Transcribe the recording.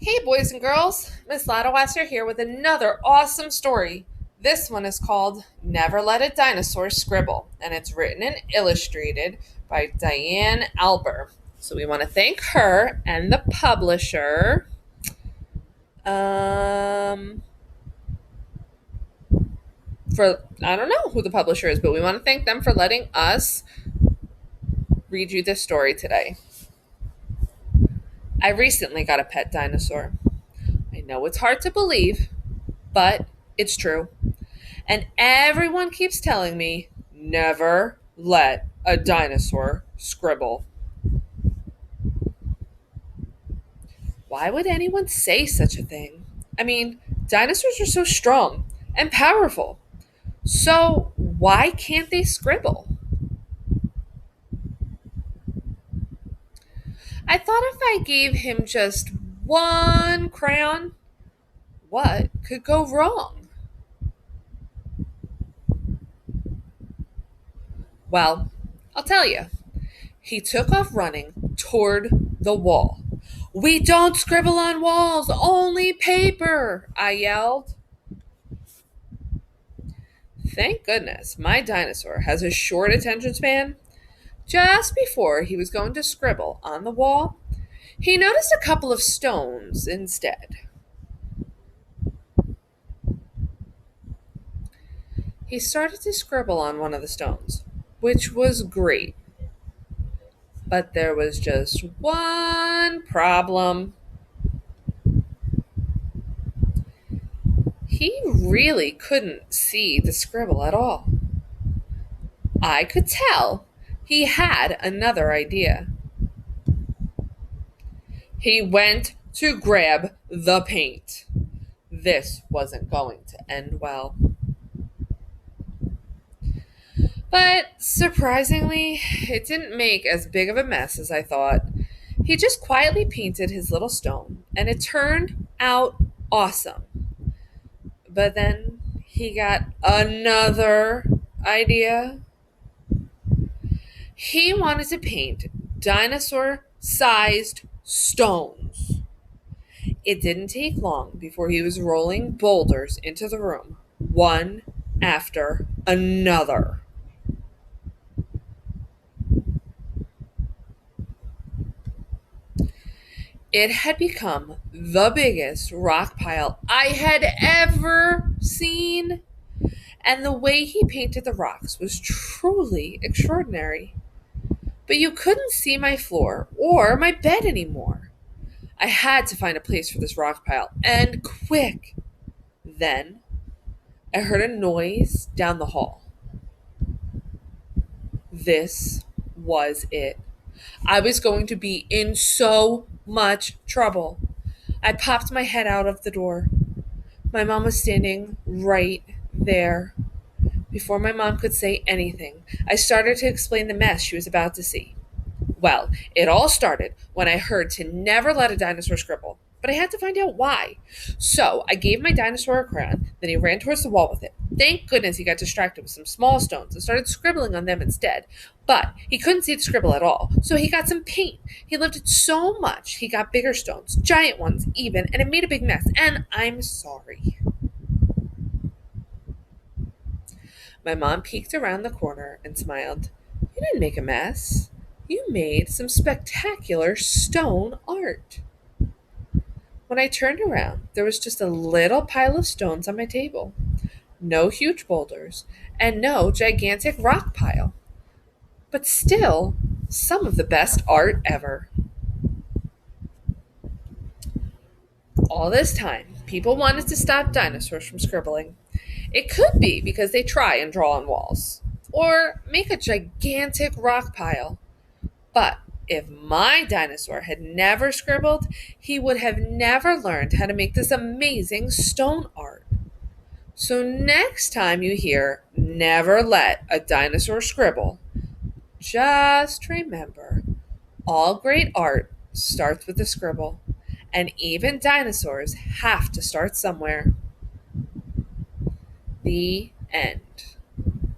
Hey, boys and girls, Miss Lauterwasser here with another awesome story. This one is called Never Let a Dinosaur Scribble, and it's written and illustrated by Diane Alber. So we want to thank her and the publisher. Um, for I don't know who the publisher is, but we want to thank them for letting us read you this story today. I recently got a pet dinosaur. I know it's hard to believe, but it's true. And everyone keeps telling me, never let a dinosaur scribble. Why would anyone say such a thing? I mean, dinosaurs are so strong and powerful. So why can't they scribble? I thought if I gave him just one crayon, what could go wrong? Well, I'll tell you. He took off running toward the wall. We don't scribble on walls, only paper, I yelled. Thank goodness my dinosaur has a short attention span. Just before he was going to scribble on the wall, he noticed a couple of stones instead. He started to scribble on one of the stones, which was great. But there was just one problem. He really couldn't see the scribble at all. I could tell he had another idea. He went to grab the paint. This wasn't going to end well. But surprisingly, it didn't make as big of a mess as I thought. He just quietly painted his little stone, and it turned out awesome. But then he got another idea. He wanted to paint dinosaur sized stones. It didn't take long before he was rolling boulders into the room, one after another. It had become the biggest rock pile I had ever seen, and the way he painted the rocks was truly extraordinary. But you couldn't see my floor or my bed anymore. I had to find a place for this rock pile, and quick. Then I heard a noise down the hall. This was it. I was going to be in so much trouble. I popped my head out of the door. My mom was standing right there. Before my mom could say anything, I started to explain the mess she was about to see. Well, it all started when I heard to never let a dinosaur scribble, but I had to find out why. So I gave my dinosaur a crayon, then he ran towards the wall with it. Thank goodness he got distracted with some small stones and started scribbling on them instead. But he couldn't see the scribble at all, so he got some paint. He loved it so much he got bigger stones, giant ones even, and it made a big mess, and I'm sorry. My mom peeked around the corner and smiled. You didn't make a mess. You made some spectacular stone art. When I turned around, there was just a little pile of stones on my table. No huge boulders, and no gigantic rock pile. But still, some of the best art ever. All this time, people wanted to stop dinosaurs from scribbling. It could be because they try and draw on walls, or make a gigantic rock pile. But if my dinosaur had never scribbled, he would have never learned how to make this amazing stone art. So next time you hear never let a dinosaur scribble, just remember all great art starts with a scribble, and even dinosaurs have to start somewhere. The end.